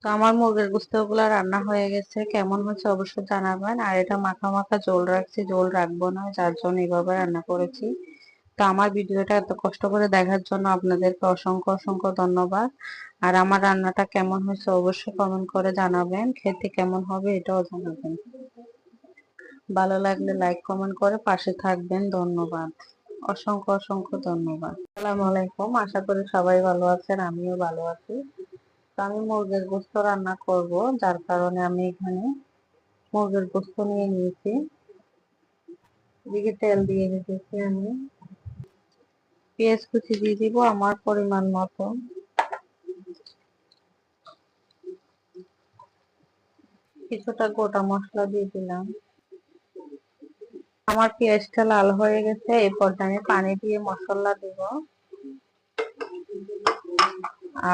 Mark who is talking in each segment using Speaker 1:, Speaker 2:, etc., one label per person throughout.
Speaker 1: তো আমার মুরগির গোস্ত গুলা রান্না হয়ে গেছে, কেমন হচ্ছে অবশ্যই জানাবেন। আর এটা মাখা মাখা ঝোল রাখছি, ঝোল রাখবো না, যার জন্য এইভাবে রান্না করেছি। তো আমার ভিডিওটা এত কষ্ট করে দেখার জন্য আপনাদেরকে অসংখ্য অসংখ্য ধন্যবাদ। আর আমার রান্নাটা কেমন হয়েছে অবশ্যই কমেন্ট করে জানাবেন, খেতে কেমন হবে এটাও জানাবেন। ভালো লাগলে লাইক কমেন্ট করে পাশে থাকবেন। ধন্যবাদ, অসংখ্য অসংখ্য ধন্যবাদ। আসসালামু আলাইকুম, আশা করি সবাই ভালো আছেন, আমিও ভালো আছি। তো আমি মুরগির গোস্ত রান্না করব, যার কারণে আমি এখানে মুরগির গোস্ত নিয়ে নিয়েছি। এদিকে তেল দিয়ে দিতেছি, আমি পেঁয়াজ কুচি দিয়ে দিব আমার পরিমাণ মতো। কিছুটা গোটা মশলা দিয়ে দিলাম। আমার পেঁয়াজটা লাল হয়ে গেছে, এই পর্যায়ে আমি পানি দিয়ে মশলা দিব।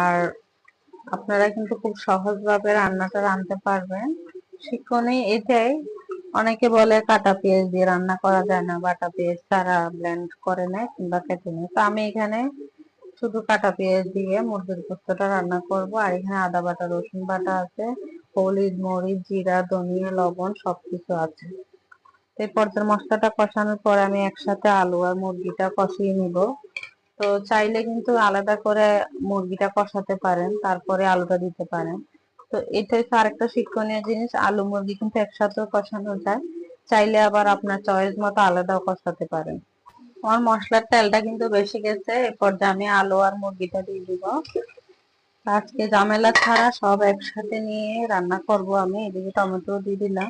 Speaker 1: আর আপনারা কিন্তু খুব সহজভাবে রান্নাটা রাঁধতে পারবেন। শিখনে এটাই, অনেকে বলে কাটা পেঁয়াজ দিয়ে রান্না করা যায় না, বাটা পেঁয়াজ তারা ব্লেন্ড করে নেয় কিংবা কেটে নেয়। তো আমি এখানে শুধু কাটা পেঁয়াজ দিয়ে মুরগির গোস্তটা রান্না করব। আর এখানে আদা বাটা, রসুন বাটা আছে, হলুদ, মরিচ, জিরা, ধনিয়া, লবণ সবকিছু আছে। এই পর্যায়ে মশলাটা কষানোর পর আমি একসাথে আলু আর মুরগিটা কষিয়ে নিব। তো চাইলে কিন্তু আলাদা করে মুরগিটা কষাতে পারেন, তারপরে আলুটা দিতে পারেন। তো এটা হচ্ছে আরেকটা শিক্ষণীয় জিনিস, আলু মুরগি কিন্তু একসাথেও কষানো যায়, চাইলে আবার আপনার চয়েস মতো আলাদাও কষাতে পারেন। আমার মশলার তেলটা কিন্তু বেশি গেছে, এ পর্যায়ে আমি আলু আর মুরগিটা দিয়ে দিব। আজকে ঝামেলা ছাড়া সব একসাথে নিয়ে রান্না করব আমি। এদিকে টমেটো দিয়ে দিলাম,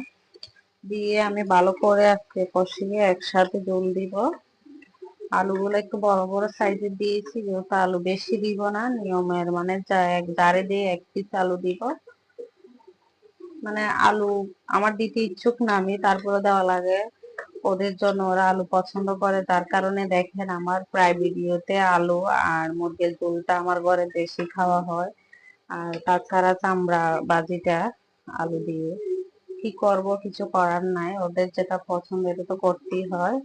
Speaker 1: দিয়ে আমি ভালো করে আজকে কষিয়ে একসাথে জল দিব। আলুগুলো একটু বড় বড় সাইজের দিয়েছি, যেহেতু আলু বেশি দিব না, নিয়মের মানে এক জারে দিয়ে এক পিস আলু দিব। মানে আলু আমার দিতে ইচ্ছুক না আমি, তারপরে দেওয়া লাগে ওদের জন্য, ওরা আলু পছন্দ করে। তার কারণে দেখেন আমার প্রায় ভিডিওতে আলু আর মুরগির ঝোলটা আমার ঘরে বেশি খাওয়া হয়। আর তাছাড়া চামড়া বাজিটা আলু দিয়ে কি করব, কিছু করার নাই, ওদের যেটা পছন্দ এটা তো করতেই হয়।